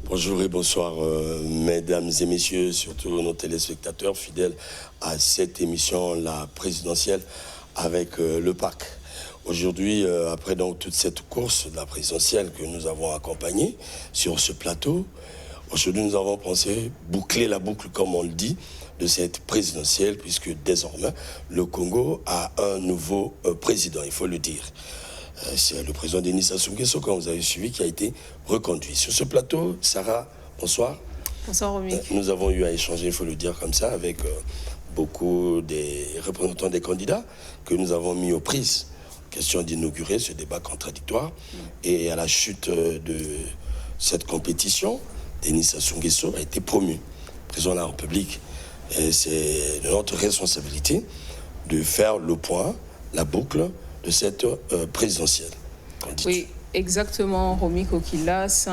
Bonjour et bonsoir, mesdames et messieurs, surtout nos téléspectateurs fidèles à cette émission, la présidentielle, avec le PAC. Aujourd'hui, après donc toute cette course de la présidentielle que nous avons accompagnée sur ce plateau, aujourd'hui nous avons pensé boucler la boucle, comme on le dit, de cette présidentielle, puisque désormais le Congo a un nouveau président, il faut le dire. C'est le président Denis Sassou Nguesso, comme vous avez suivi, qui a été reconduit. Sur ce plateau, Sarah, bonsoir. Bonsoir, Romy. Nous avons eu à échanger, il faut le dire comme ça, avec beaucoup des représentants des candidats que nous avons mis aux prises. Question d'inaugurer ce débat contradictoire. Et à la chute de cette compétition, Denis Sassou Nguesso a été promu président de la République. Et c'est notre responsabilité de faire le point, la boucle de cette présidentielle. Oui, exactement, Romy Kokilas,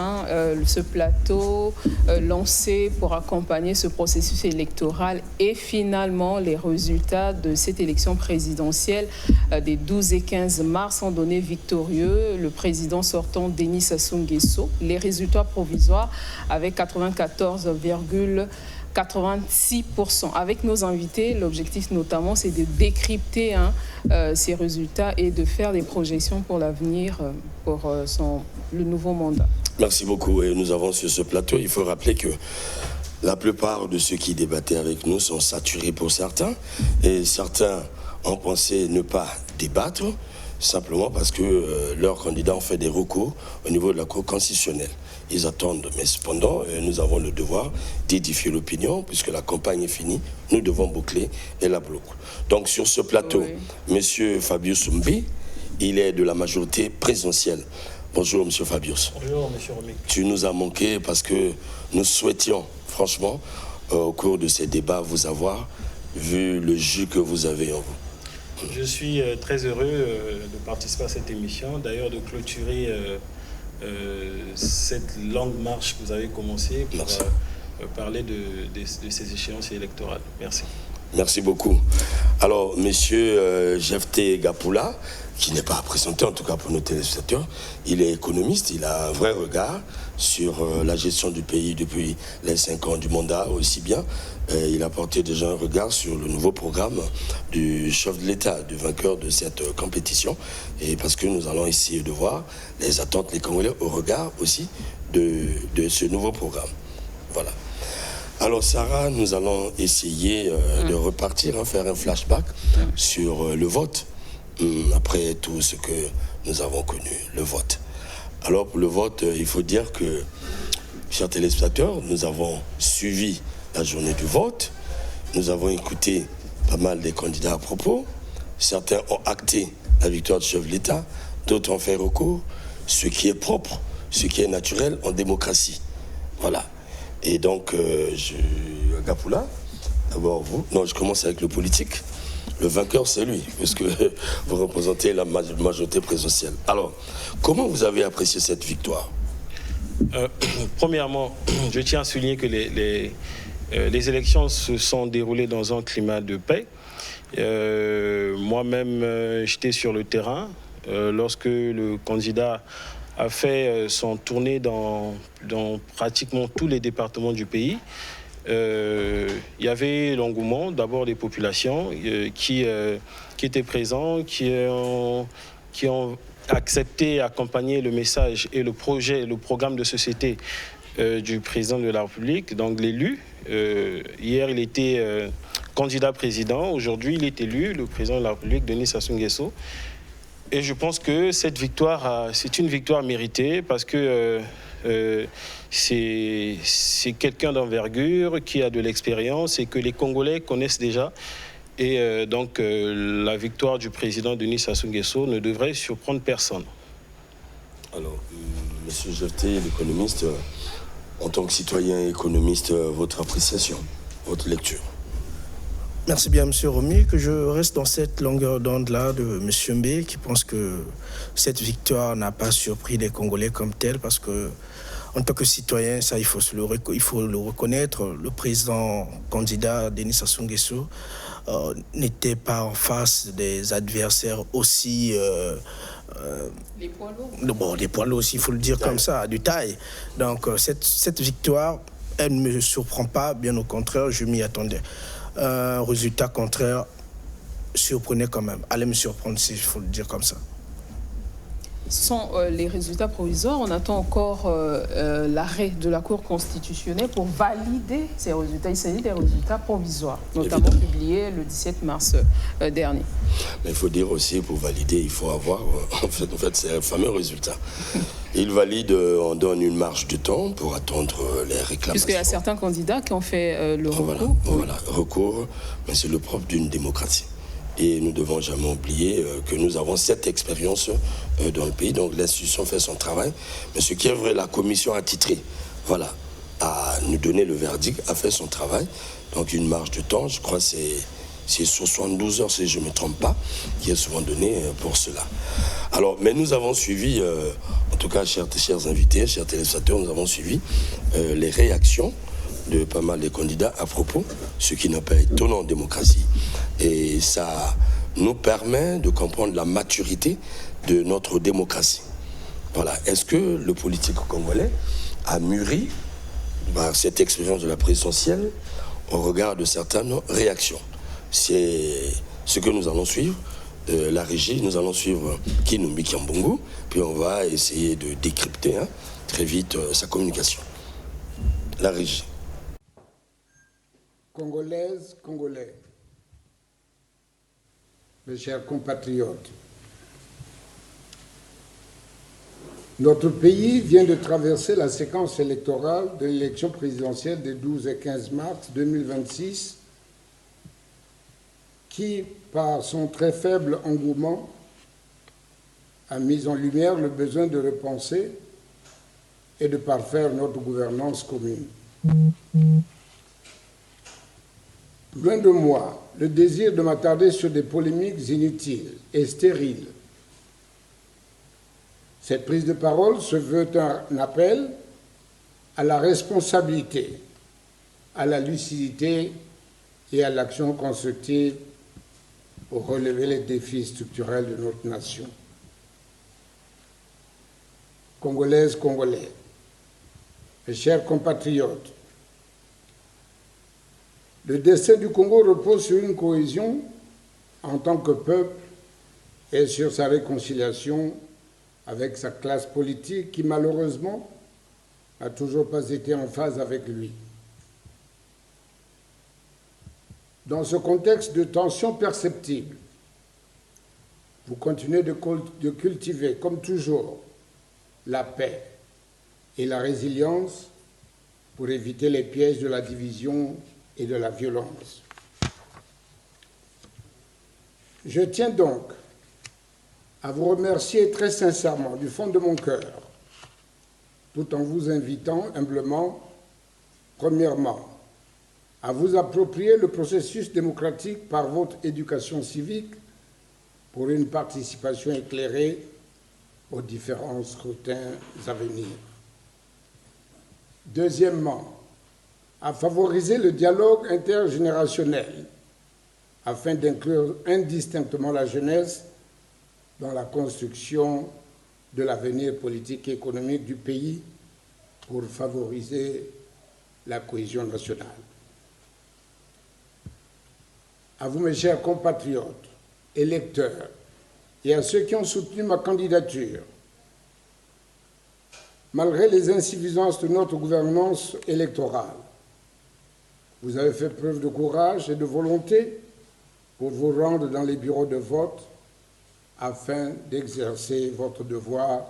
ce plateau lancé pour accompagner ce processus électoral et finalement les résultats de cette élection présidentielle des 12 et 15 mars ont donné victorieux le président sortant Denis Sassou Nguesso. Les résultats provisoires avec 94,86%. Avec nos invités, l'objectif notamment, c'est de décrypter ces résultats et de faire des projections pour l'avenir, pour le nouveau mandat. Merci beaucoup. Et nous avons sur ce plateau, il faut rappeler que la plupart de ceux qui débattaient avec nous sont saturés pour certains. Et certains ont pensé ne pas débattre, simplement parce que leurs candidats ont fait des recours au niveau de la Cour constitutionnelle. Ils attendent, mais cependant, nous avons le devoir d'édifier l'opinion, puisque la campagne est finie, nous devons boucler et la boucle. Donc sur ce plateau, oui. Monsieur Fabius Mbi, il est de la majorité présidentielle. Bonjour Monsieur Fabius. Bonjour Monsieur Romy. Tu nous as manqué parce que nous souhaitions, franchement, au cours de ces débats, vous avoir, vu le jus que vous avez en vous. Je suis très heureux de participer à cette émission, d'ailleurs de clôturer cette longue marche que vous avez commencée pour parler de ces échéances électorales. Merci. Merci beaucoup. Alors, Monsieur Jephté Gapula, qui n'est pas présenté, en tout cas pour nos téléspectateurs, il est économiste, il a un vrai regard sur la gestion du pays depuis les 5 ans du mandat aussi bien. Il a porté déjà un regard sur le nouveau programme du chef de l'État, du vainqueur de cette compétition. Et parce que nous allons essayer de voir les attentes des Congolais au regard aussi de ce nouveau programme. Voilà. Alors Sarah, nous allons essayer de repartir, faire un flashback sur le vote. Après tout ce que nous avons connu, le vote. Alors pour le vote, il faut dire que, chers téléspectateurs, nous avons suivi la journée du vote. Nous avons écouté pas mal des candidats à propos. Certains ont acté la victoire du chef de l'État, d'autres ont fait recours. Ce qui est propre, ce qui est naturel en démocratie. Voilà. Et donc, Gapula, d'abord vous. Non, je commence avec le politique. Le vainqueur, c'est lui, puisque vous représentez la majorité présidentielle. Alors, comment vous avez apprécié cette victoire ? Premièrement, je tiens à souligner que les élections se sont déroulées dans un climat de paix. Moi-même, j'étais sur le terrain lorsque le candidat a fait son tournée dans pratiquement tous les départements du pays. Il y avait l'engouement d'abord des populations qui étaient présents, qui ont accepté, accompagné le message et le projet, le programme de société du président de la République, donc l'élu. Hier, il était candidat président. Aujourd'hui, il est élu, le président de la République, Denis Sassou Nguesso. Et je pense que cette victoire, c'est une victoire méritée parce que c'est quelqu'un d'envergure qui a de l'expérience et que les Congolais connaissent déjà. Et donc, la victoire du président Denis Sassou Nguesso ne devrait surprendre personne. Alors, Monsieur Jephté, l'économiste, en tant que citoyen économiste, votre appréciation, votre lecture? Merci bien, Monsieur Romy, que je reste dans cette longueur d'onde-là de Monsieur Mbé, qui pense que cette victoire n'a pas surpris les Congolais comme tel, parce que, en tant que citoyen, ça, il faut le reconnaître, le président candidat Denis Sassou Nguesso n'était pas en face des adversaires aussi Les poids lourds. Bon, les poids lourds aussi, il faut le dire comme ça, du taille. Donc cette victoire, elle ne me surprend pas, bien au contraire, je m'y attendais. Un résultat contraire surprenait quand même, allait me surprendre, si il faut le dire comme ça. Ce sont les résultats provisoires. On attend encore l'arrêt de la Cour constitutionnelle pour valider ces résultats. Il s'agit des résultats provisoires, notamment publiés le 17 mars dernier. Mais il faut dire aussi, pour valider, il faut avoir, en fait c'est un fameux résultat. Il valide, on donne une marge de temps pour attendre les réclamations. Puisqu'il y a certains candidats qui ont fait le recours. Voilà, recours, mais c'est le propre d'une démocratie. Et nous ne devons jamais oublier que nous avons cette expérience dans le pays. Donc l'institution fait son travail. Mais ce qui est vrai, la commission attitrée, voilà, à nous donner le verdict, a fait son travail. Donc une marge de temps, je crois que c'est 72 heures, si je ne me trompe pas, qui est souvent donnée pour cela. Alors, mais nous avons suivi, en tout cas, chers invités, chers téléspectateurs, nous avons suivi les réactions de pas mal de candidats à propos, ce qui n'a pas étonnant en démocratie. Et ça nous permet de comprendre la maturité de notre démocratie. Voilà. Est-ce que le politique congolais a mûri cette expérience de la présidentielle au regard de certaines réactions? C'est ce que nous allons suivre. La régie, nous allons suivre Kinumbi Kiambongo, puis on va essayer de décrypter très vite sa communication. La régie. Congolaises, Congolais, mes chers compatriotes, notre pays vient de traverser la séquence électorale de l'élection présidentielle des 12 et 15 mars 2026 qui, par son très faible engouement, a mis en lumière le besoin de repenser et de parfaire notre gouvernance commune. Loin de moi le désir de m'attarder sur des polémiques inutiles et stériles. Cette prise de parole se veut un appel à la responsabilité, à la lucidité et à l'action constructive pour relever les défis structurels de notre nation. Congolaises, Congolais, mes chers compatriotes, le destin du Congo repose sur une cohésion en tant que peuple et sur sa réconciliation avec sa classe politique qui, malheureusement, n'a toujours pas été en phase avec lui. Dans ce contexte de tension perceptible, vous continuez de cultiver, comme toujours, la paix et la résilience pour éviter les pièges de la division et de la violence. Je tiens donc à vous remercier très sincèrement du fond de mon cœur, tout en vous invitant humblement, premièrement, à vous approprier le processus démocratique par votre éducation civique pour une participation éclairée aux différents scrutins à venir. Deuxièmement, à favoriser le dialogue intergénérationnel afin d'inclure indistinctement la jeunesse dans la construction de l'avenir politique et économique du pays pour favoriser la cohésion nationale. À vous, mes chers compatriotes, électeurs, et à ceux qui ont soutenu ma candidature, malgré les insuffisances de notre gouvernance électorale, vous avez fait preuve de courage et de volonté pour vous rendre dans les bureaux de vote afin d'exercer votre devoir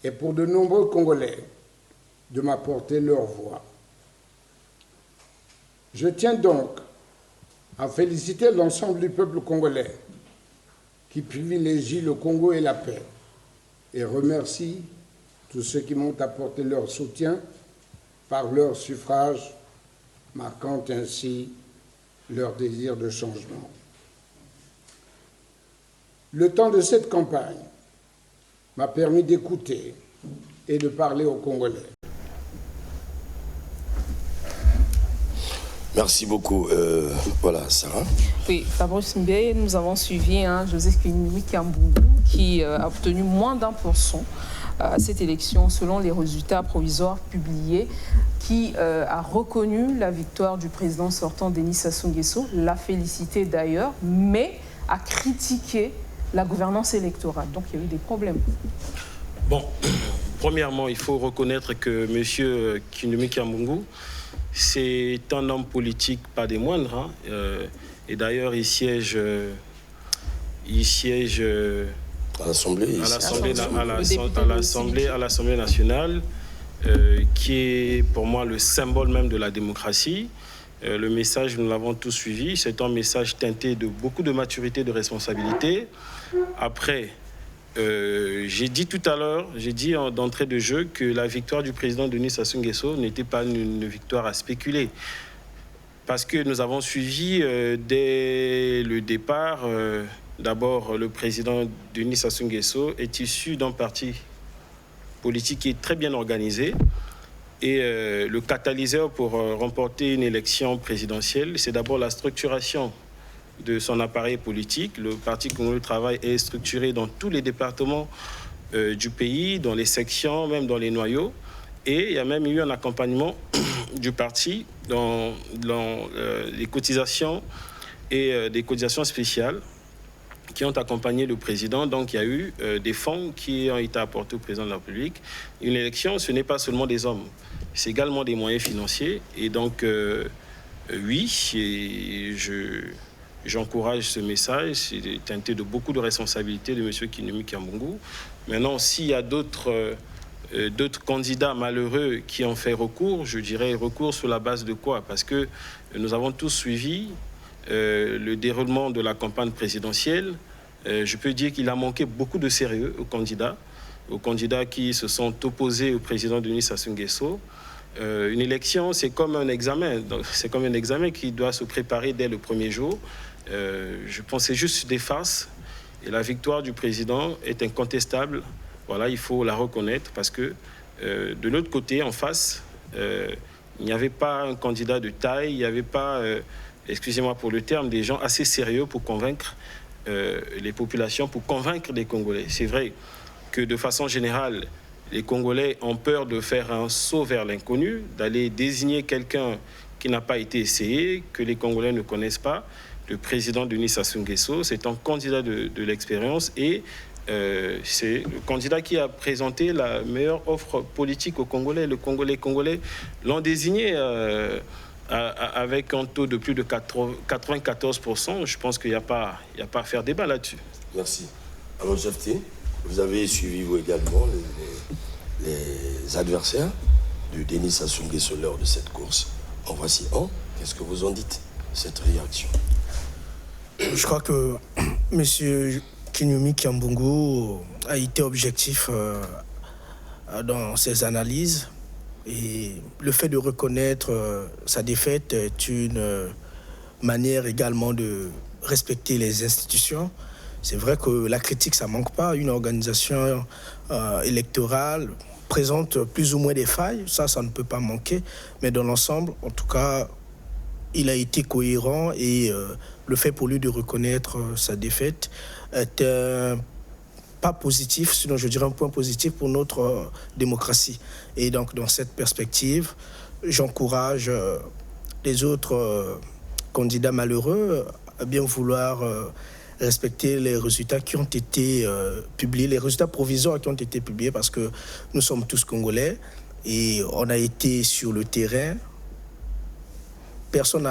et pour de nombreux Congolais de m'apporter leur voix. Je tiens donc à féliciter l'ensemble du peuple congolais qui privilégie le Congo et la paix et remercie tous ceux qui m'ont apporté leur soutien par leur suffrage, marquant ainsi leur désir de changement. Le temps de cette campagne m'a permis d'écouter et de parler aux Congolais. Merci beaucoup. Voilà, Sarah. Oui, Fabrice Mbé, nous avons suivi Joseph Kinumi Kambungu qui a obtenu moins d'1% à cette élection selon les résultats provisoires publiés, qui a reconnu la victoire du président sortant Denis Sassou Nguesso, l'a félicité d'ailleurs, mais a critiqué la gouvernance électorale. Donc il y a eu des problèmes. Bon, premièrement, il faut reconnaître que M. Kinumi Kambungu, c'est un homme politique pas des moindres. Et d'ailleurs, il siège à l'Assemblée nationale, qui est pour moi le symbole même de la démocratie. Le message, nous l'avons tous suivi. C'est un message teinté de beaucoup de maturité, de responsabilité. Après, j'ai dit tout à l'heure, d'entrée de jeu que la victoire du président Denis Sassou Nguesso n'était pas une victoire à spéculer. Parce que nous avons suivi dès le départ, d'abord le président Denis Sassou Nguesso est issu d'un parti politique qui est très bien organisé. Et le catalyseur pour remporter une élection présidentielle, c'est d'abord la structuration de son appareil politique. Le Parti Congolais du Travail est structuré dans tous les départements du pays, dans les sections, même dans les noyaux. Et il y a même eu un accompagnement du parti dans les cotisations et des cotisations spéciales qui ont accompagné le président. Donc il y a eu des fonds qui ont été apportés au président de la République. Une élection, ce n'est pas seulement des hommes, c'est également des moyens financiers. Et donc, oui, j'encourage ce message. C'est teinté de beaucoup de responsabilités de M. Kinumi Kambungu. Maintenant, s'il y a d'autres candidats malheureux qui ont fait recours, je dirais recours sur la base de quoi? Parce que nous avons tous suivi le déroulement de la campagne présidentielle. Je peux dire qu'il a manqué beaucoup de sérieux aux candidats qui se sont opposés au président Denis Sassou Nguesso. Une élection, c'est comme un examen. C'est comme un examen qui doit se préparer dès le premier jour. Je pense que c'est juste des farces. Et la victoire du président est incontestable. Voilà, il faut la reconnaître parce que de l'autre côté, en face, il n'y avait pas un candidat de taille, il n'y avait pas, excusez-moi pour le terme, des gens assez sérieux pour convaincre les populations, pour convaincre les Congolais. C'est vrai que de façon générale, les Congolais ont peur de faire un saut vers l'inconnu, d'aller désigner quelqu'un qui n'a pas été essayé, que les Congolais ne connaissent pas. Le président Denis Sassou Nguesso, c'est un candidat de l'expérience et c'est le candidat qui a présenté la meilleure offre politique aux Congolais. Les Congolais l'ont désigné avec un taux de plus de 94%. Je pense qu'il n'y a pas à faire débat là-dessus. Merci. Alors, Jefté, vous avez suivi vous également les adversaires de Denis Sassou Nguesso lors de cette course. En voici un. Qu'est-ce que vous en dites, cette réaction? Je crois que M. Kinumi Kambungu a été objectif dans ses analyses. Et le fait de reconnaître sa défaite est une manière également de respecter les institutions. C'est vrai que la critique, ça ne manque pas. Une organisation électorale présente plus ou moins des failles. Ça ne peut pas manquer. Mais dans l'ensemble, en tout cas, il a été cohérent et le fait pour lui de reconnaître sa défaite est pas positif, sinon je dirais un point positif pour notre démocratie. Et donc, dans cette perspective, j'encourage les autres candidats malheureux à bien vouloir respecter les résultats qui ont été publiés, les résultats provisoires qui ont été publiés, parce que nous sommes tous Congolais et on a été sur le terrain. Personne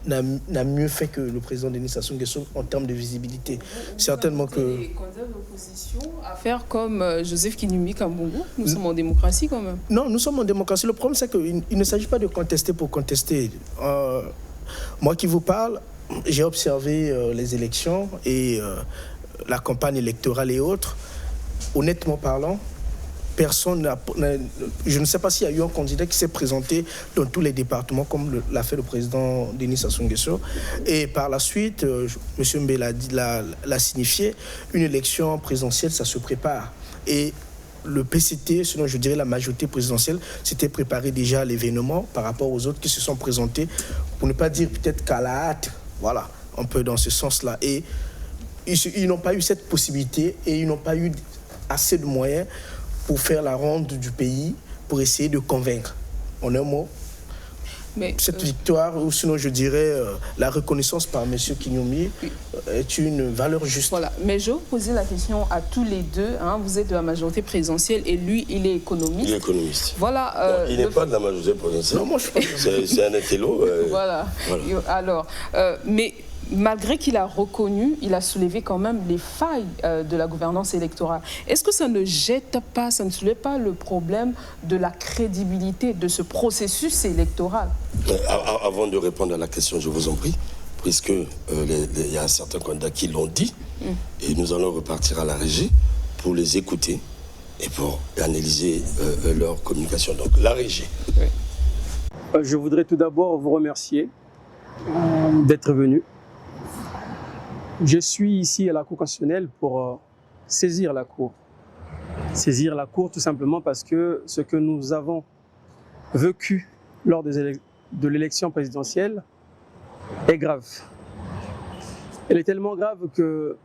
n'a mieux fait que le président Denis Sassou Nguesso en termes de visibilité. Certainement que... Les candidats de l'opposition à faire comme Joseph Kinumi Kambungu. Nous sommes en démocratie quand même. Non, nous sommes en démocratie. Le problème, c'est qu'il ne s'agit pas de contester pour contester. Moi qui vous parle, j'ai observé les élections et la campagne électorale et autres. Honnêtement parlant, personne je ne sais pas s'il y a eu un candidat qui s'est présenté dans tous les départements comme l'a fait le président Denis Sassou Nguesso. Et par la suite, M. Mbé l'a signifié, une élection présidentielle, ça se prépare. Et le PCT, sinon je dirais la majorité présidentielle, s'était préparé déjà à l'événement par rapport aux autres qui se sont présentés, pour ne pas dire peut-être qu'à la hâte, voilà, un peu dans ce sens-là. Et ils n'ont pas eu cette possibilité et ils n'ont pas eu assez de moyens pour faire la ronde du pays, pour essayer de convaincre. En un mot, cette victoire, ou sinon je dirais la reconnaissance par M. Kinyomi, est une valeur juste. Voilà, mais je vous posais la question à tous les deux. Hein. Vous êtes de la majorité présidentielle et lui, il est économiste. Il est économiste. Voilà, il n'est pas de la majorité présidentielle. Non, moi je suis c'est un intello. Voilà. Alors, mais malgré qu'il a reconnu, il a soulevé quand même les failles de la gouvernance électorale. Est-ce que ça ne jette pas, ça ne soulève pas le problème de la crédibilité de ce processus électoral? Avant de répondre à la question, je vous en prie, puisque il y a certains candidats qui l'ont dit, et nous allons repartir à la régie pour les écouter et pour analyser leur communication. Donc, la régie. Oui. Je voudrais tout d'abord vous remercier d'être venu. Je suis ici à la Cour constitutionnelle pour saisir la Cour. Saisir la Cour tout simplement parce que ce que nous avons vécu lors de l'élection présidentielle est grave. Elle est tellement grave que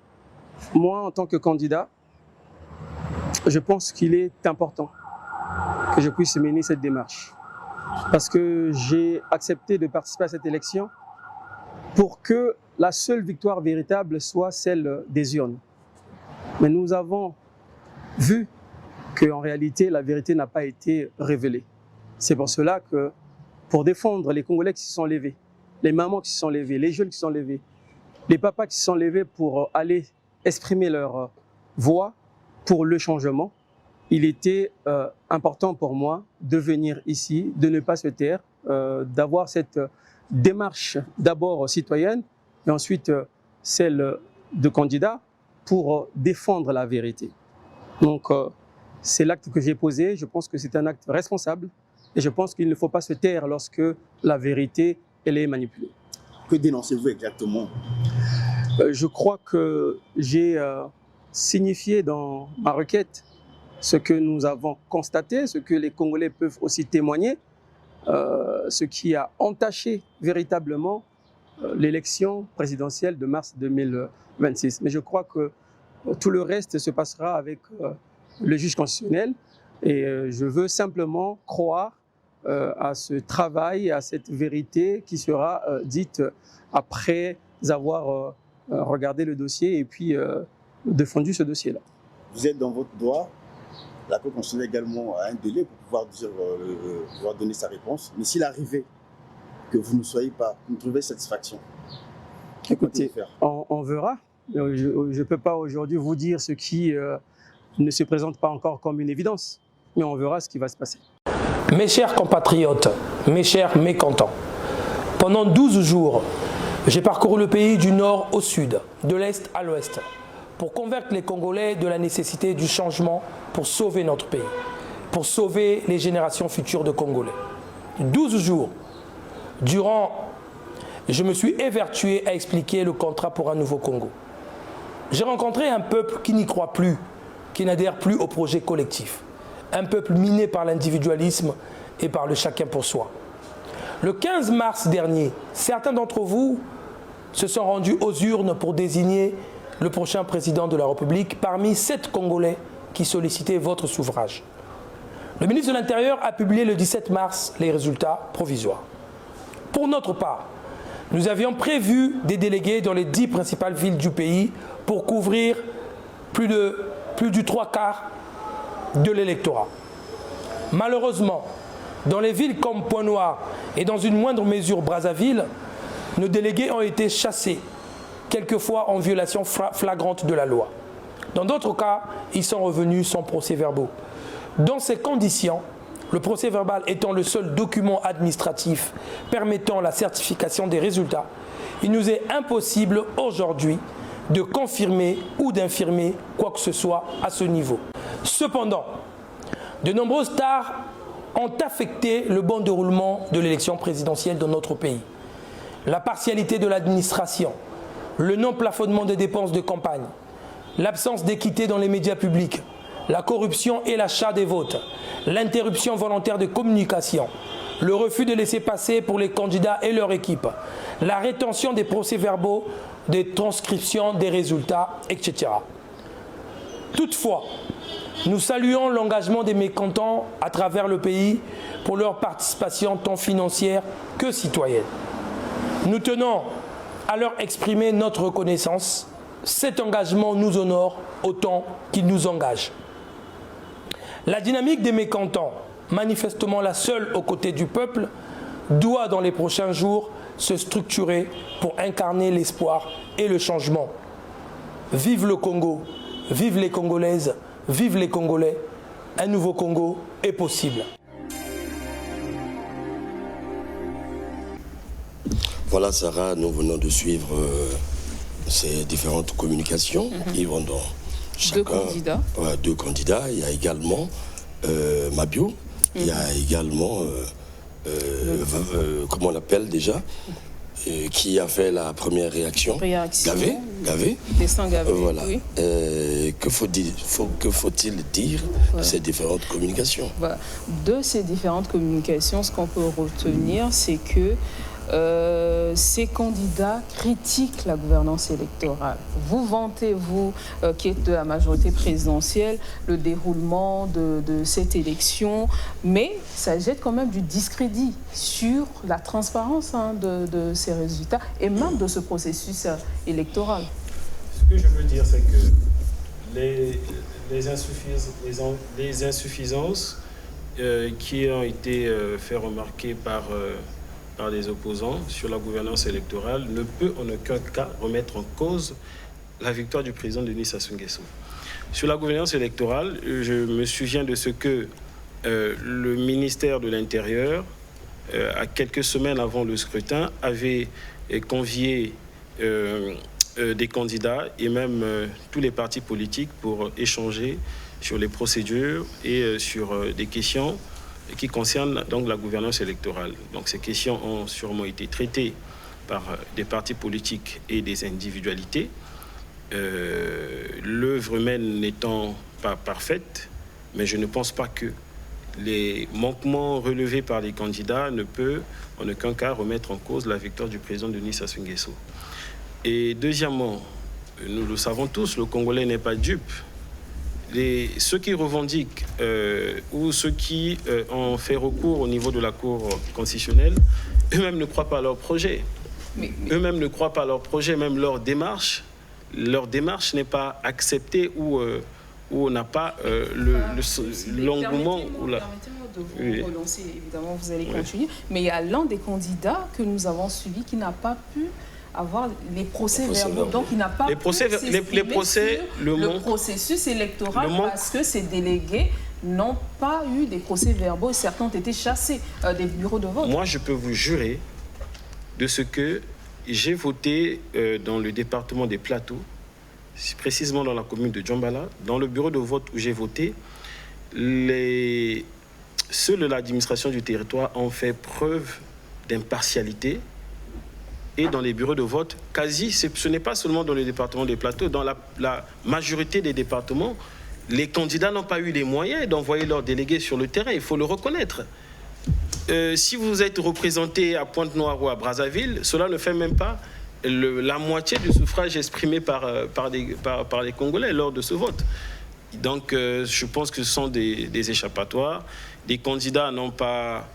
moi, en tant que candidat, je pense qu'il est important que je puisse mener cette démarche. Parce que j'ai accepté de participer à cette élection pour que la seule victoire véritable soit celle des urnes. Mais nous avons vu qu'en réalité, la vérité n'a pas été révélée. C'est pour cela que, pour défendre les Congolais qui se sont levés, les mamans qui se sont levées, les jeunes qui se sont levés, les papas qui se sont levés pour aller exprimer leur voix pour le changement, il était important pour moi de venir ici, de ne pas se taire, d'avoir cette démarche d'abord citoyenne et ensuite celle de candidat pour défendre la vérité. Donc c'est l'acte que j'ai posé, je pense que c'est un acte responsable et je pense qu'il ne faut pas se taire lorsque la vérité elle est manipulée. Que dénoncez-vous exactement? Je crois que j'ai signifié dans ma requête ce que nous avons constaté, ce que les Congolais peuvent aussi témoigner, ce qui a entaché véritablement l'élection présidentielle de mars 2026. Mais je crois que tout le reste se passera avec le juge constitutionnel et je veux simplement croire à ce travail, à cette vérité qui sera dite après avoir regardé le dossier et puis défendu ce dossier-là. Vous êtes dans votre droit. La Cour constitutionnelle également a un délai pour pouvoir donner sa réponse. Mais s'il arrivait que vous ne soyez pas, vous ne trouvez satisfaction, écoutez, on verra. Je ne peux pas aujourd'hui vous dire ce qui ne se présente pas encore comme une évidence, mais on verra ce qui va se passer. Mes chers compatriotes, mes chers mécontents, pendant 12 jours, j'ai parcouru le pays du nord au sud, de l'est à l'ouest, pour convaincre les Congolais de la nécessité du changement pour sauver notre pays, pour sauver les générations futures de Congolais. 12 jours, durant, je me suis évertué à expliquer le contrat pour un nouveau Congo. J'ai rencontré un peuple qui n'y croit plus, qui n'adhère plus au projet collectif. Un peuple miné par l'individualisme et par le chacun pour soi. Le 15 mars dernier, certains d'entre vous se sont rendus aux urnes pour désigner le prochain président de la République parmi 7 Congolais qui sollicitaient votre suffrage. Le ministre de l'Intérieur a publié le 17 mars les résultats provisoires. Pour notre part, nous avions prévu des délégués dans les 10 principales villes du pays pour couvrir plus du 3/4 de l'électorat. Malheureusement, dans les villes comme Pointe-Noire et dans une moindre mesure Brazzaville, nos délégués ont été chassés, quelquefois en violation flagrante de la loi. Dans d'autres cas, ils sont revenus sans procès-verbaux. Dans ces conditions, le procès-verbal étant le seul document administratif permettant la certification des résultats, il nous est impossible aujourd'hui de confirmer ou d'infirmer quoi que ce soit à ce niveau. Cependant, de nombreuses tares ont affecté le bon déroulement de l'élection présidentielle dans notre pays. La partialité de l'administration, le non-plafonnement des dépenses de campagne, l'absence d'équité dans les médias publics, la corruption et l'achat des votes, l'interruption volontaire de communication, le refus de laisser passer pour les candidats et leur équipe, la rétention des procès-verbaux, des transcriptions des résultats, etc. Toutefois, nous saluons l'engagement des mécontents à travers le pays pour leur participation tant financière que citoyenne. Nous tenons à leur exprimer notre reconnaissance. Cet engagement nous honore autant qu'il nous engage. La dynamique des mécontents, manifestement la seule aux côtés du peuple, doit dans les prochains jours se structurer pour incarner l'espoir et le changement. Vive le Congo, vive les Congolaises, vive les Congolais, un nouveau Congo est possible. Voilà Sarah, nous venons de suivre ces différentes communications qui vont dans chacun, deux candidats. Il y a également Mabio, il y a également, comment on l'appelle déjà, qui a fait la première réaction. Gavé. Destin Gavé, voilà. Oui. Que faut-il dire de ces différentes communications? Voilà. De ces différentes communications, ce qu'on peut retenir, c'est que ces candidats critiquent la gouvernance électorale. Vous vantez, vous, qui êtes de la majorité présidentielle, le déroulement de cette élection, mais ça jette quand même du discrédit sur la transparence de ces résultats et même de ce processus électoral. Ce que je veux dire, c'est que les insuffisances qui ont été fait remarquer par les opposants sur la gouvernance électorale ne peut en aucun cas remettre en cause la victoire du président Denis Sassou Nguesso. Sur la gouvernance électorale, je me souviens de ce que le ministère de l'Intérieur, à quelques semaines avant le scrutin, avait convié des candidats et même tous les partis politiques pour échanger sur les procédures et sur des questions qui concerne donc la gouvernance électorale. Donc ces questions ont sûrement été traitées par des partis politiques et des individualités. L'œuvre humaine n'étant pas parfaite, mais je ne pense pas que les manquements relevés par les candidats ne peuvent en aucun cas remettre en cause la victoire du président Denis Sassou Nguesso. Et deuxièmement, nous le savons tous, le Congolais n'est pas dupe. Ceux qui revendiquent ou ceux qui ont fait recours au niveau de la Cour constitutionnelle, eux-mêmes ne croient pas à leur projet. Eux-mêmes ne croient pas à leur projet, même leur démarche n'est pas acceptée ou on n'a pas l'engouement. Permettez-moi de vous relancer, évidemment, vous allez continuer. Mais il y a l'un des candidats que nous avons suivi qui n'a pas pu avoir les procès-verbaux. Donc, il n'a pas pu s'exprimer sur le processus électoral parce que ces délégués n'ont pas eu des procès-verbaux et certains ont été chassés des bureaux de vote. Moi, je peux vous jurer de ce que j'ai voté dans le département des Plateaux, précisément dans la commune de Djambala. Dans le bureau de vote où j'ai voté, ceux de l'administration du territoire ont fait preuve d'impartialité. Et dans les bureaux de vote, ce n'est pas seulement dans le département des Plateaux, dans la majorité des départements, les candidats n'ont pas eu les moyens d'envoyer leurs délégués sur le terrain, il faut le reconnaître. Si vous êtes représenté à Pointe-Noire ou à Brazzaville, cela ne fait même pas la moitié du suffrage exprimé par les Congolais lors de ce vote. Donc je pense que ce sont des échappatoires. Les candidats n'ont pas...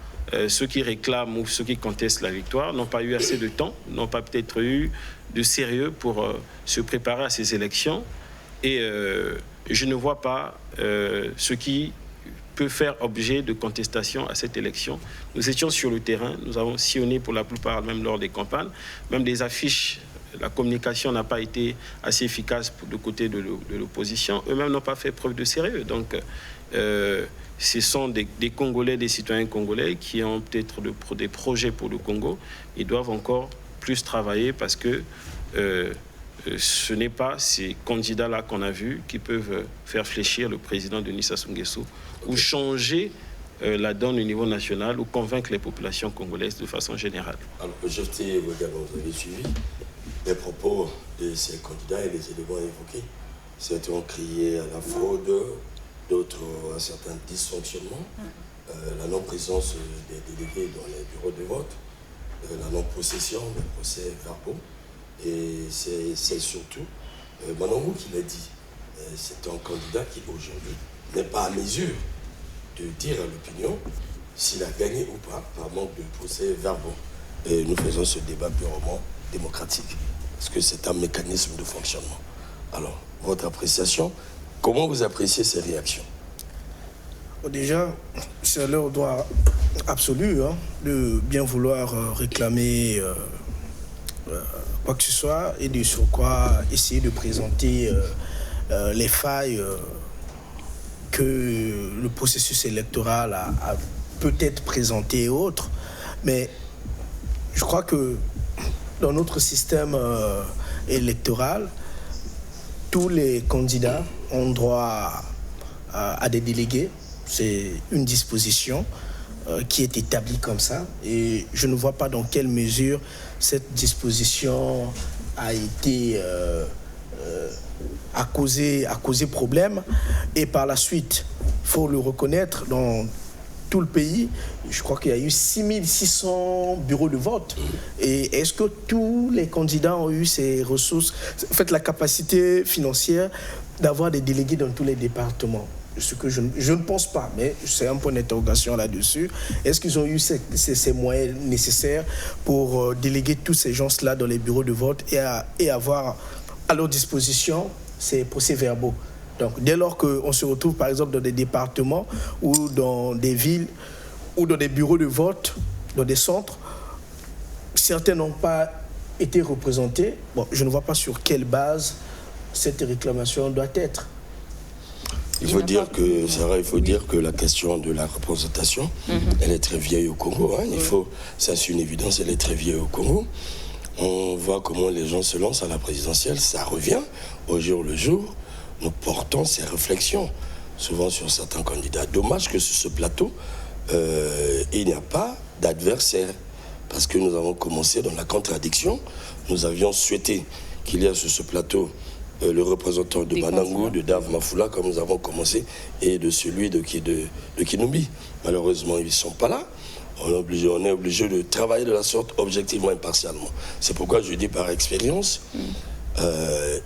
ceux qui réclament ou ceux qui contestent la victoire n'ont pas eu assez de temps, n'ont pas peut-être eu de sérieux pour se préparer à ces élections. Et je ne vois pas ce qui peut faire objet de contestation à cette élection. Nous étions sur le terrain, nous avons sillonné pour la plupart, même lors des campagnes, même des affiches. La communication n'a pas été assez efficace du côté de l'opposition. Eux-mêmes n'ont pas fait preuve de sérieux. Donc, ce sont des Congolais, des citoyens congolais qui ont peut-être des projets pour le Congo. Ils doivent encore plus travailler parce que ce n'est pas ces candidats-là qu'on a vus qui peuvent faire fléchir le président Denis Sassou Nguesso ou changer la donne au niveau national ou convaincre les populations congolaises de façon générale. Alors, vous avez suivi les propos de ces candidats et les éléments évoqués. Certains ont crié à la fraude, d'autres un certain dysfonctionnement, la non-présence des délégués dans les bureaux de vote, la non-possession des procès-verbaux, et c'est surtout Manangou qui l'a dit. C'est un candidat qui aujourd'hui n'est pas à mesure de dire à l'opinion s'il a gagné ou pas par manque de procès-verbaux. Et nous faisons ce débat purement démocratique, parce que c'est un mécanisme de fonctionnement. Alors, votre appréciation, comment vous appréciez ces réactions? Déjà, c'est leur droit absolu de bien vouloir réclamer quoi que ce soit et de sur quoi essayer de présenter les failles que le processus électoral a peut-être présenté et autres. Mais je crois que dans notre système électoral, tous les candidats ont droit à des délégués. C'est une disposition qui est établie comme ça. Et je ne vois pas dans quelle mesure cette disposition a été a causé problème. Et par la suite, il faut le reconnaître, dans tout le pays, je crois qu'il y a eu 6600 bureaux de vote. Et est-ce que tous les candidats ont eu ces ressources, en fait, la capacité financière d'avoir des délégués dans tous les départements? Ce que je ne pense pas, mais c'est un point d'interrogation là-dessus. Est-ce qu'ils ont eu ces moyens nécessaires pour déléguer tous ces gens-là dans les bureaux de vote et avoir à leur disposition ces procès-verbaux? Donc, dès lors qu'on se retrouve, par exemple, dans des départements ou dans des villes ou dans des bureaux de vote, dans des centres, certains n'ont pas été représentés. Bon, je ne vois pas sur quelle base cette réclamation doit être. Il faut dire que, Sarah, il faut dire que la question de la représentation, elle est très vieille au Congo. Ça, c'est une évidence, elle est très vieille au Congo. On voit comment les gens se lancent à la présidentielle, ça revient au jour le jour. Nous portons ces réflexions, souvent sur certains candidats. Dommage que sur ce plateau, il n'y a pas d'adversaire, parce que nous avons commencé dans la contradiction. Nous avions souhaité qu'il y ait sur ce plateau le représentant de Manangou, de Dave Mafoula, comme nous avons commencé, et de celui de Kinoubi. Malheureusement, ils ne sont pas là. On est obligé de travailler de la sorte, objectivement, impartialement. C'est pourquoi je dis par expérience,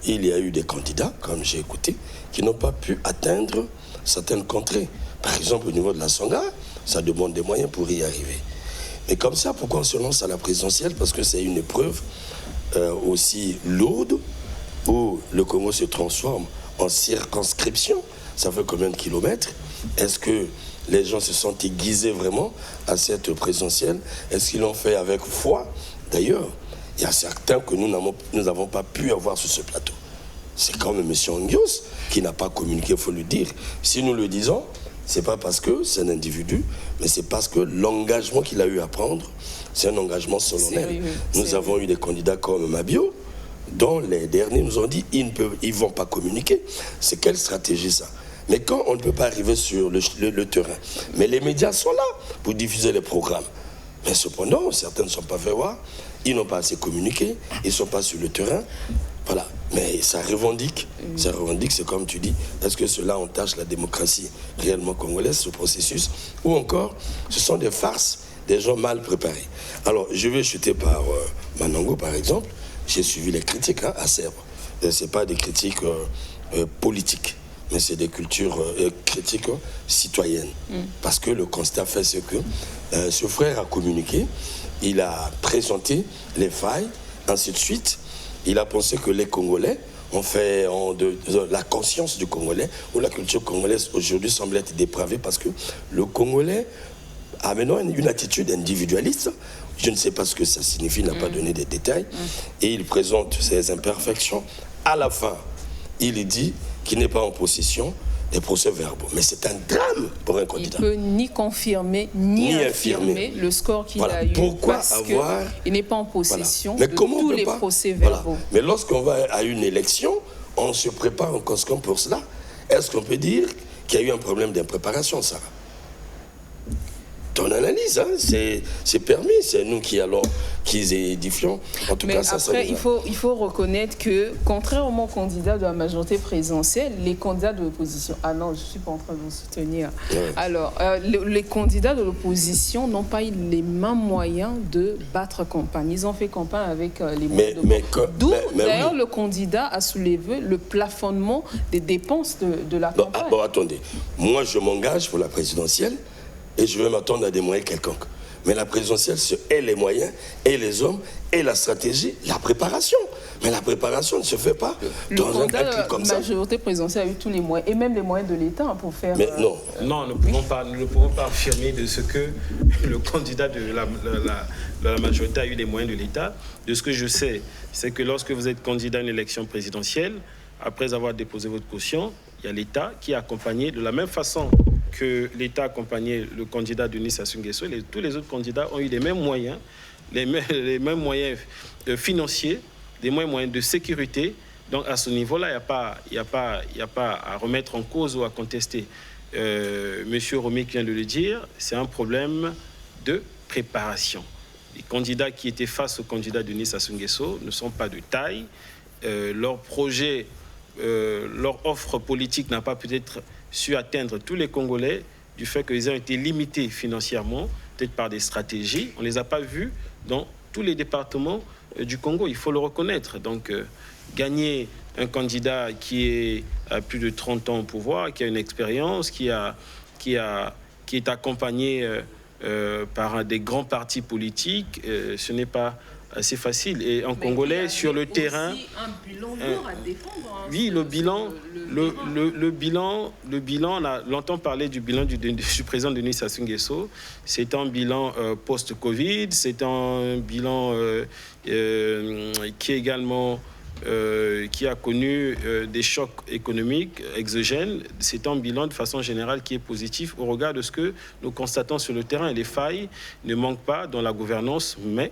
il y a eu des candidats, comme j'ai écouté, qui n'ont pas pu atteindre certaines contrées. Par exemple, au niveau de la Songa, ça demande des moyens pour y arriver. Mais comme ça, pourquoi on se lance à la présidentielle? Parce que c'est une épreuve aussi lourde, où le Congo se transforme en circonscription. Ça fait combien de kilomètres? Est-ce que les gens se sont aiguisés vraiment à cette présidentielle? Est-ce qu'ils l'ont fait avec foi? D'ailleurs, il y a certains que nous n'avons pas pu avoir sur ce plateau. C'est comme M. Angios qui n'a pas communiqué, il faut le dire. Si nous le disons, c'est pas parce que c'est un individu, mais c'est parce que l'engagement qu'il a eu à prendre, c'est un engagement solennel. Nous avons eu des candidats comme Mabio, dont les derniers nous ont dit ils ne vont pas communiquer. C'est quelle stratégie ça? Mais quand on ne peut pas arriver sur le terrain, mais les médias sont là pour diffuser les programmes. Mais cependant, certains ne sont pas fait voir, ils n'ont pas assez communiqué, ils ne sont pas sur le terrain. Voilà. Mais ça revendique, c'est comme tu dis, est-ce que cela entache la démocratie réellement congolaise, ce processus? Ou encore, ce sont des farces, des gens mal préparés. Alors, je vais chuter par Manangou, par exemple. J'ai suivi les critiques acerbes. Ce n'est pas des critiques politiques, mais c'est des critiques citoyennes. Parce que le constat fait ce que ce frère a communiqué, il a présenté les failles, ainsi de suite. Il a pensé que les Congolais ont fait la conscience du Congolais, ou la culture congolaise aujourd'hui semble être dépravée, parce que le Congolais a maintenant une attitude individualiste. Je ne sais pas ce que ça signifie, il n'a pas donné des détails. Et il présente ses imperfections. À la fin, il dit qu'il n'est pas en possession des procès-verbaux. Mais c'est un drame pour un candidat. Il ne peut ni confirmer, ni infirmer le score qu'il a eu. Pourquoi parce avoir... il n'est pas en possession de tous les procès-verbaux. Mais lorsqu'on va à une élection, on se prépare en conséquence pour cela. Est-ce qu'on peut dire qu'il y a eu un problème d'impréparation, Sarah? ton analyse, hein, c'est permis, c'est nous qui édifions. En tout mais cas, ça après, il faut reconnaître que, contrairement aux candidats de la majorité présidentielle, les candidats de l'opposition... Ah non, je ne suis pas en train de vous soutenir. Ouais. Alors, les candidats de l'opposition n'ont pas eu les mêmes moyens de battre campagne. Ils ont fait campagne avec les moyens D'où, d'ailleurs, oui. Le candidat a soulevé le plafonnement des dépenses de la campagne. Bon, attendez. Moi, je m'engage pour la présidentielle et je vais m'attendre à des moyens quelconques. Mais la présidentielle, c'est les moyens, et les hommes, et la stratégie, la préparation. Mais la préparation ne se fait pas dans un clic comme ça. La majorité présidentielle a eu tous les moyens, et même les moyens de l'État pour faire... Mais non. Non, nous ne pouvons pas affirmer de ce que le candidat de la majorité a eu les moyens de l'État. De ce que je sais, c'est que lorsque vous êtes candidat à une élection présidentielle, après avoir déposé votre caution, il y a l'État qui a accompagné de la même façon que l'État a accompagné le candidat Denis Sassou Nguesso. Tous les autres candidats ont eu les mêmes moyens, les mêmes moyens financiers, des moyens de sécurité. Donc à ce niveau-là, il n'y a pas à remettre en cause ou à contester. Monsieur Romic vient de le dire, c'est un problème de préparation. Les candidats qui étaient face au candidat Denis Sassou Nguesso ne sont pas de taille. Leur projet, leur offre politique n'a pas peut-être su atteindre tous les Congolais du fait qu'ils ont été limités financièrement, peut-être par des stratégies. On ne les a pas vus dans tous les départements du Congo, il faut le reconnaître. Donc, gagner un candidat qui a plus de 30 ans au pouvoir, qui a une expérience, qui est accompagné par des grands partis politiques, ce n'est pas assez facile. Et en Congolais, sur le terrain... un bilan lourd à défendre. Hein, oui, le bilan, on a longtemps parlé du bilan du président Denis Sassou Nguesso. C'est un bilan post-Covid, c'est un bilan qui également... qui a connu des chocs économiques exogènes. C'est un bilan de façon générale qui est positif au regard de ce que nous constatons sur le terrain. Les failles ne manquent pas dans la gouvernance, mais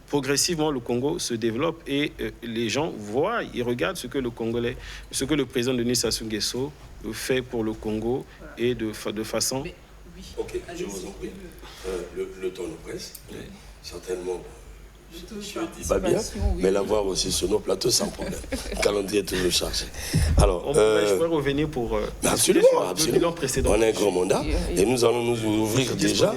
progressivement, le Congo se développe et les gens voient, ils regardent ce que le président Denis Sassou Nguesso fait pour le Congo et de façon... Mais, oui. Ok, je vous en prie. Le temps nous presse. Oui. Certainement... Je dis pas bien, oui. Mais l'avoir aussi sur nos plateaux sans problème. Le calendrier est toujours chargé. Alors, je pourrais revenir pour absolument. Le bilan précédent. On a un grand mandat et nous allons nous ouvrir déjà.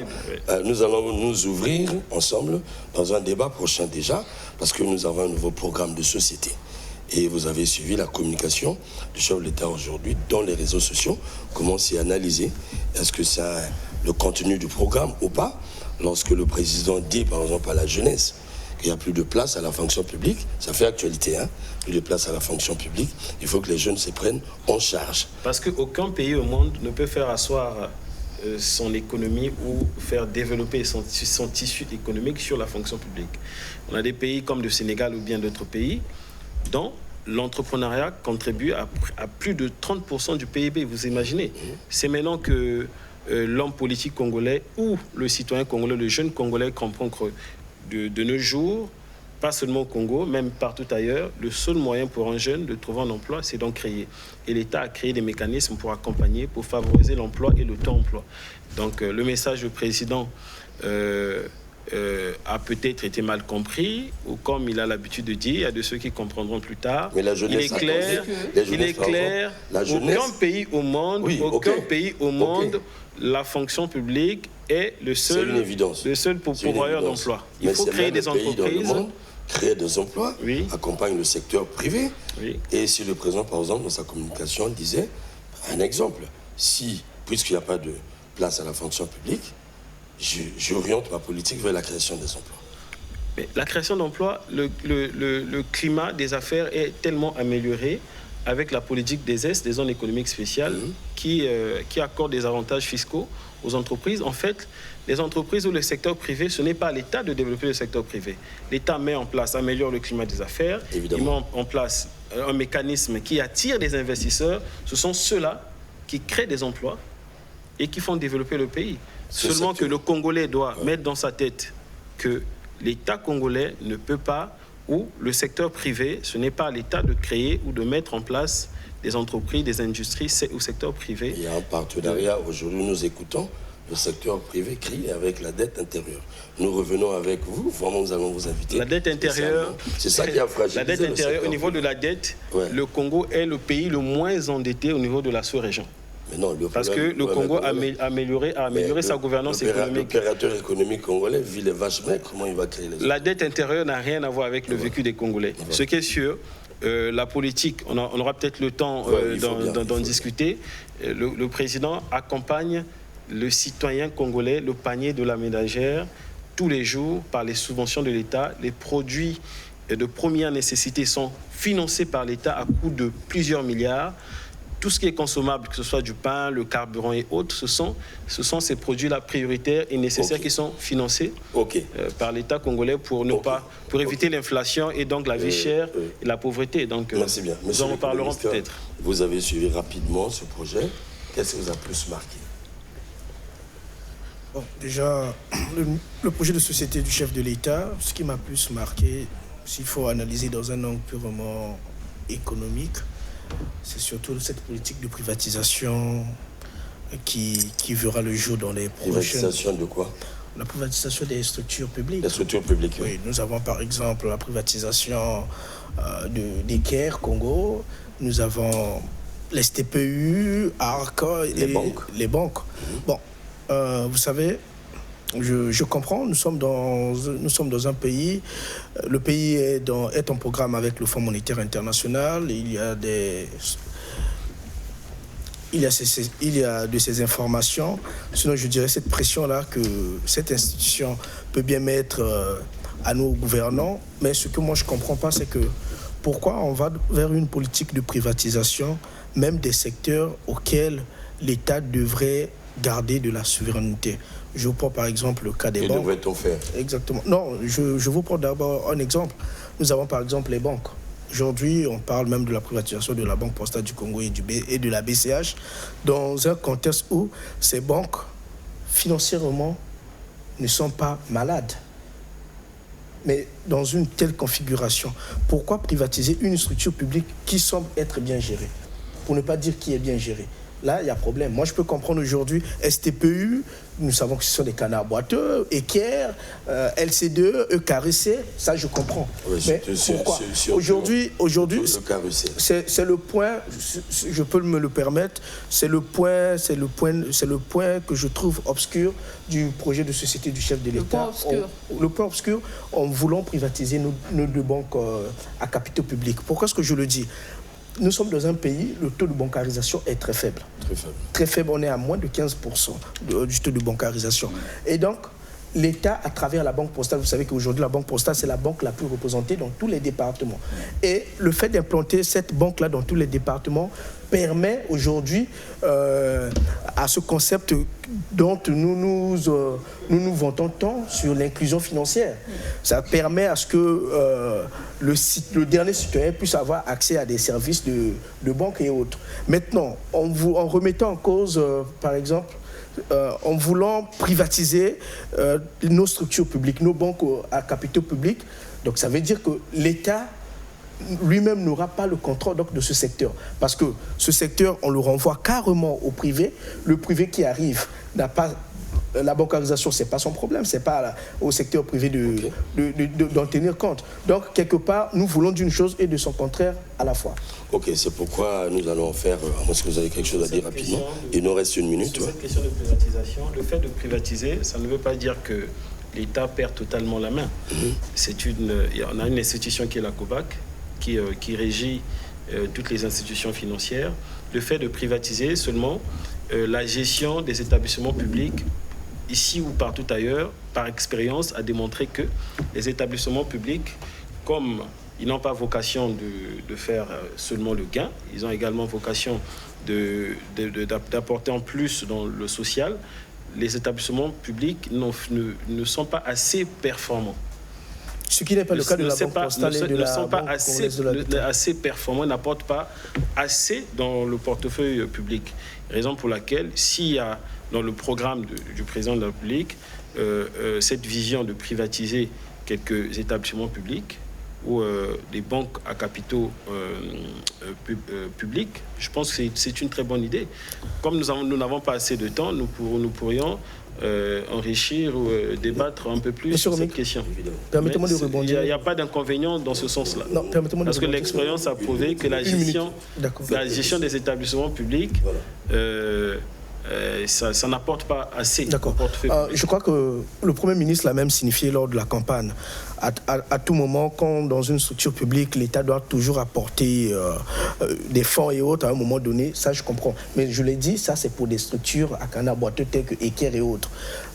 Nous allons nous ouvrir ensemble dans un débat prochain déjà, parce que nous avons un nouveau programme de société. Et vous avez suivi la communication du chef de l'État aujourd'hui dans les réseaux sociaux. Comment c'est analysé? Est-ce que c'est le contenu du programme ou pas? Lorsque le président dit, par exemple, à la jeunesse, qu'il n'y a plus de place à la fonction publique, ça fait actualité, hein? Plus de place à la fonction publique, il faut que les jeunes se prennent en charge. Parce qu'aucun pays au monde ne peut faire asseoir son économie ou faire développer son tissu économique sur la fonction publique. On a des pays comme le Sénégal ou bien d'autres pays dont l'entrepreneuriat contribue à plus de 30% du PIB, vous imaginez. C'est maintenant que l'homme politique congolais ou le citoyen congolais, le jeune congolais comprend que de nos jours, pas seulement au Congo, même partout ailleurs, le seul moyen pour un jeune de trouver un emploi, c'est d'en créer. Et l'État a créé des mécanismes pour accompagner, pour favoriser l'emploi et le temps-emploi. Donc le message du président a peut-être été mal compris, ou comme il a l'habitude de dire, il y a de ceux qui comprendront plus tard. Mais la jeunesse, il est clair, aucun pays au monde, la fonction publique est le seul pourvoyeur d'emploi. Il faut créer des entreprises. Créer des emplois, accompagne le secteur privé. Oui. Et si le président, par exemple, dans sa communication, disait, un exemple, puisqu'il n'y a pas de place à la fonction publique, j'oriente ma politique vers la création des emplois. Mais la création d'emplois, le climat des affaires est tellement amélioré avec la politique des zones économiques spéciales, qui accorde des avantages fiscaux aux entreprises. En fait, les entreprises ou le secteur privé, ce n'est pas à l'État de développer le secteur privé. L'État met en place, améliore le climat des affaires, évidemment. Il met en place un mécanisme qui attire des investisseurs. Ce sont ceux-là qui créent des emplois et qui font développer le pays. Seulement que le Congolais doit mettre dans sa tête que l'État congolais ne peut pas, ou le secteur privé, ce n'est pas à l'État de créer ou de mettre en place des entreprises, des industries, c'est au secteur privé. Il y a un partenariat. Aujourd'hui, nous écoutons le secteur privé crie avec la dette intérieure. Nous revenons avec vous, vraiment nous allons vous inviter. La dette intérieure, c'est ça qui a fragilisé la dette intérieure, au niveau de la dette, le Congo est le pays le moins endetté au niveau de la sous-région. Mais non, parce que le Congo a amélioré sa gouvernance économique. L'opérateur économique congolais vit les vaches maigres, comment il va créer les... La dette intérieure n'a rien à voir avec le vécu des Congolais. Ce qui est sûr, la politique, on aura peut-être le temps d'en discuter. Le président accompagne le citoyen congolais, le panier de la ménagère, tous les jours par les subventions de l'État. Les produits de première nécessité sont financés par l'État à coût de plusieurs milliards. Tout ce qui est consommable, que ce soit du pain, le carburant et autres, ce sont ces produits-là prioritaires et nécessaires qui sont financés par l'État congolais pour éviter l'inflation et donc la vie chère et la pauvreté. Donc, merci bien. Nous en parlerons peut-être. Vous avez suivi rapidement ce projet. Qu'est-ce qui vous a plus marqué? Bon, déjà, le projet de société du chef de l'État, ce qui m'a plus marqué, s'il faut analyser dans un angle purement économique, c'est surtout cette politique de privatisation qui verra le jour dans les prochaines... Privatisation de quoi? La privatisation des structures publiques. Les structures publiques, oui. Nous avons par exemple la privatisation des Caire Congo, nous avons les STPU, ARC, les banques. Bon, vous savez, je comprends, nous sommes dans un pays, le pays est en programme avec le Fonds monétaire international, il y a de ces informations, sinon je dirais cette pression-là que cette institution peut bien mettre à nos gouvernants, mais ce que moi je ne comprends pas, c'est que pourquoi on va vers une politique de privatisation, même des secteurs auxquels l'État devrait garder de la souveraineté. Je vous prends par exemple le cas des banques. Que devrait-on faire? Exactement. Non, je vous prends d'abord un exemple. Nous avons par exemple les banques. Aujourd'hui, on parle même de la privatisation de la Banque postale du Congo et de la BCH dans un contexte où ces banques, financièrement, ne sont pas malades. Mais dans une telle configuration, pourquoi privatiser une structure publique qui semble être bien gérée? Pour ne pas dire qui est bien gérée. Là, il y a problème. Moi, je peux comprendre aujourd'hui STPU, nous savons que ce sont des canards boiteux, Equerre, LC2, EKRC, ça je comprends. Oui, mais pourquoi? Aujourd'hui, c'est le point, je peux me le permettre, c'est le point que je trouve obscur du projet de société du chef de l'État. Le point obscur, en voulant privatiser nos deux banques à capitaux publics. Pourquoi est-ce que je le dis? Nous sommes dans un pays, le taux de bancarisation est très faible. Très faible. Très faible, on est à moins de 15% du taux de bancarisation. Et donc, l'État, à travers la Banque postale, vous savez qu'aujourd'hui, la Banque postale, c'est la banque la plus représentée dans tous les départements. Et le fait d'implanter cette banque-là dans tous les départements permet aujourd'hui à ce concept dont nous nous vantons tant sur l'inclusion financière. Ça permet à ce que le dernier citoyen puisse avoir accès à des services de banque et autres. Maintenant, en remettant en cause, par exemple, en voulant privatiser nos structures publiques, nos banques à capitaux publics, donc ça veut dire que l'État lui-même n'aura pas le contrôle donc, de ce secteur. Parce que ce secteur, on le renvoie carrément au privé. Le privé qui arrive n'a pas... La bancarisation, ce n'est pas son problème. Ce n'est pas au secteur privé d'en tenir compte. Donc, quelque part, nous voulons d'une chose et de son contraire à la fois. Ok, c'est pourquoi nous allons faire... Est-ce que vous avez quelque chose à dire rapidement? Il nous reste une minute. Sur cette question de privatisation, le fait de privatiser, ça ne veut pas dire que l'État perd totalement la main. On a une institution qui est la COVAC, qui régit toutes les institutions financières. Le fait de privatiser seulement la gestion des établissements publics, ici ou partout ailleurs, par expérience, a démontré que les établissements publics, comme ils n'ont pas vocation de faire seulement le gain, ils ont également vocation d'apporter en plus dans le social, les établissements publics ne sont pas assez performants. Ce qui n'est pas le cas de la Banque postale et de la sont pas Banque assez performants, n'apportent pas assez dans le portefeuille public. Raison pour laquelle, s'il y a dans le programme du président de la République cette vision de privatiser quelques établissements publics, ou des banques à capitaux publics, je pense que c'est une très bonne idée. Comme nous n'avons pas assez de temps, nous pourrions enrichir ou débattre un peu plus sur cette question. Permettez-moi de rebondir. Il n'y a pas d'inconvénient dans ce sens-là. Non, permettez-moi de Parce que l'expérience a prouvé que la gestion des établissements publics, ça n'apporte pas assez. D'accord. Je crois que le Premier ministre l'a même signifié lors de la campagne. À tout moment, quand dans une structure publique, l'État doit toujours apporter des fonds et autres à un moment donné, ça je comprends. Mais je l'ai dit, ça c'est pour des structures à canard boiteux telles que Eker et autres.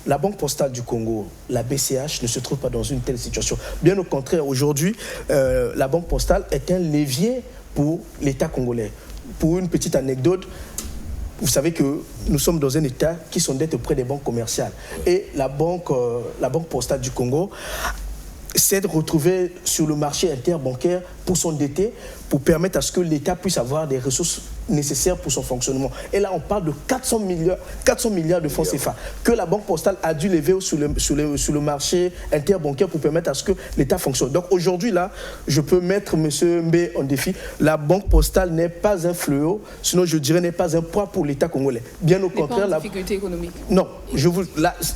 La Banque postale du Congo, la BCH, ne se trouve pas dans une telle situation. Bien au contraire, aujourd'hui, la Banque postale est un levier pour l'État congolais. Pour une petite anecdote, vous savez que nous sommes dans un État qui s'endette auprès des banques commerciales. Et la banque postale du Congo s'est retrouvée sur le marché interbancaire pour s'endetter, pour permettre à ce que l'État puisse avoir des ressources nécessaires pour son fonctionnement. Et là, on parle de 400 milliards de francs CFA que la Banque postale a dû lever sur le marché interbancaire pour permettre à ce que l'État fonctionne. Donc aujourd'hui, là, je peux mettre M. Mbé en défi. La Banque postale n'est pas un fléau, sinon je dirais n'est pas un poids pour l'État congolais. Bien au contraire... la difficulté économique. Non,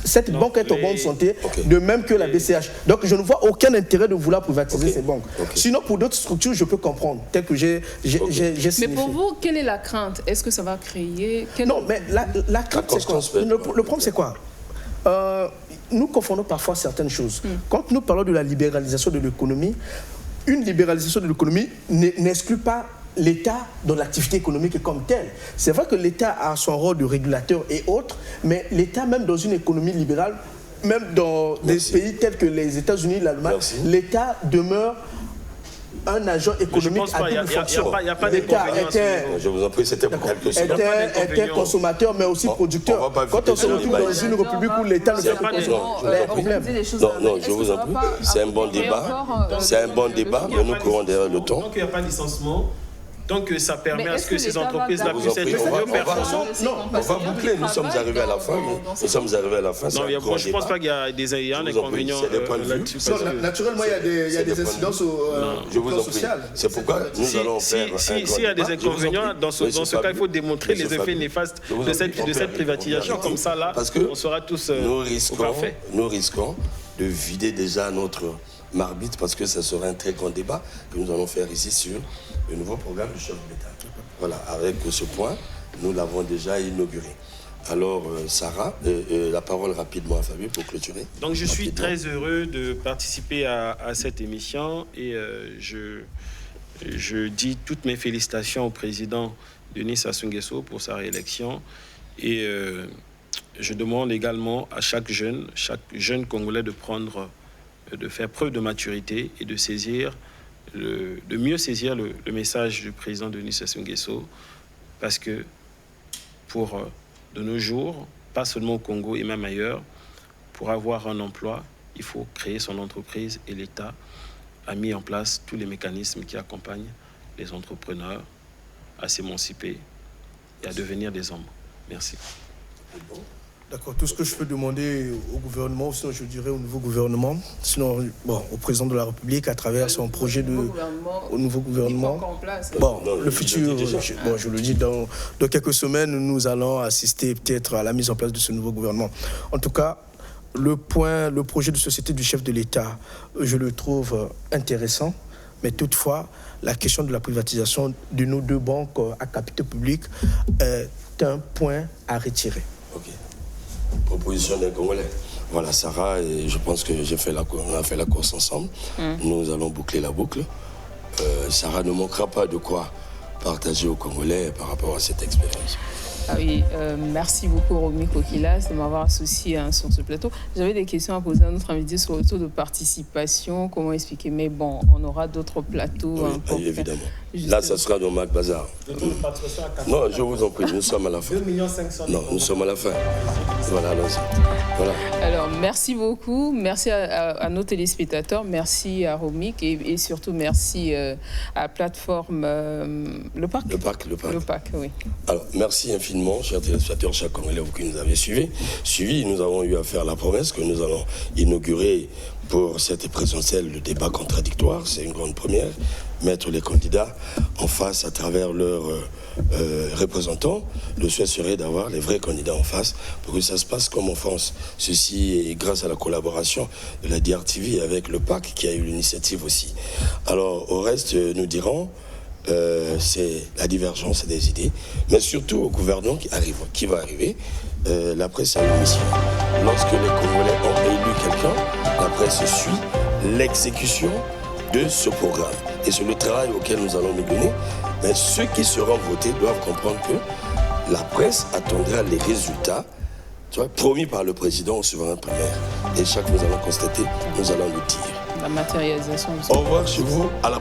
cette banque est en bonne santé, de même que la BCH. Donc je ne vois aucun intérêt de vouloir privatiser ces banques. Sinon, pour d'autres structures, je peux comprendre, tel que j'ai signifié. Mais pour vous, quelle est la crainte? Est-ce que ça va créer... Non, mais la crainte, c'est quoi? Le problème, c'est quoi? Nous confondons parfois certaines choses. Quand nous parlons de la libéralisation de l'économie, une libéralisation de l'économie n'exclut pas l'État dans l'activité économique comme telle. C'est vrai que l'État a son rôle de régulateur et autres, mais l'État, même dans une économie libérale, même dans des pays tels que les États-Unis, l'Allemagne, l'État demeure un agent économique à double fonction. L'État je vous en prie, c'était pour quelque chose. Était consommateur, mais aussi producteur. Quand on se retrouve dans une république où l'État ne fait pas de problème. Non, je vous en prie. C'est un bon débat. C'est un bon débat, mais nous courons derrière le temps. Donc il n'y a pas de licenciement. Donc ça permet à ce que ces entreprises-là puissent être mieux performantes. Non, on va boucler. Nous sommes arrivés à la fin. Nous sommes arrivés à la fin. Non, je ne pense pas qu'il y a des inconvénients là-dessus. Naturellement, il y a des incidences au plan social. C'est pourquoi nous allons faire... S'il y a des inconvénients, dans ce cas, il faut démontrer les effets néfastes de cette privatisation. Comme ça, là, on sera tous parfaits. Nous risquons de vider déjà notre marmite parce que ce sera un très grand débat que nous allons faire ici sur le nouveau programme du chef de l'État. Voilà, avec ce point, nous l'avons déjà inauguré. Alors, Sarah, la parole rapidement à Fabien pour clôturer. Donc, je suis très heureux de participer à cette émission et je dis toutes mes félicitations au président Denis Sassou Nguesso pour sa réélection et je demande également à chaque jeune Congolais de faire preuve de maturité et de mieux saisir le message du président Denis Sassou Nguesso, parce que pour de nos jours, pas seulement au Congo et même ailleurs, pour avoir un emploi, il faut créer son entreprise et l'État a mis en place tous les mécanismes qui accompagnent les entrepreneurs à s'émanciper et à devenir des hommes. Merci. D'accord. Tout ce que je peux demander au gouvernement, sinon je dirais au nouveau gouvernement, sinon au président de la République à travers son projet au nouveau gouvernement. Le futur, je le dis, dans quelques semaines, nous allons assister peut-être à la mise en place de ce nouveau gouvernement. En tout cas, le projet de société du chef de l'État, je le trouve intéressant, mais toutefois, la question de la privatisation de nos deux banques à capitaux publics est un point à retirer. Ok. Proposition des Congolais. Voilà, Sarah, et je pense que on a fait la course ensemble. Nous allons boucler la boucle. Sarah ne manquera pas de quoi partager aux Congolais par rapport à cette expérience. Ah oui, merci beaucoup Romy Kokilas de m'avoir associé sur ce plateau. J'avais des questions à poser à notre invité sur le taux de participation, comment expliquer, mais bon, on aura d'autres plateaux. Oui, évidemment. Là, ça sera dans Mac Bazar. Non, je vous en prie, nous sommes à la fin. 2 500 000. Non, nous sommes à la fin. Voilà, allons-y. Voilà. Alors, merci beaucoup. Merci à nos téléspectateurs. Merci à Romy et surtout merci à la plateforme Le Parc. Le Parc, oui. Alors, merci infiniment rapidement, chers téléspectateurs, chers Congolais, vous qui nous avez suivis, nous avons eu à faire la promesse que nous allons inaugurer pour cette présidentielle le débat contradictoire. C'est une grande première. Mettre les candidats en face à travers leurs représentants. Le souhait serait d'avoir les vrais candidats en face pour que ça se passe comme en France. Ceci est grâce à la collaboration de la DRTV avec le PAC qui a eu l'initiative aussi. Alors au reste, nous dirons c'est la divergence des idées, mais surtout au gouvernement qui va arriver. La presse a une mission. Lorsque les Congolais ont élu quelqu'un, la presse suit l'exécution de ce programme. Et c'est le travail auquel nous allons nous donner. Mais ceux qui seront votés doivent comprendre que la presse attendra les résultats promis par le président au souverain primaire. Et chaque fois que nous allons constater, nous allons le dire. La matérialisation. Au revoir chez vous. À la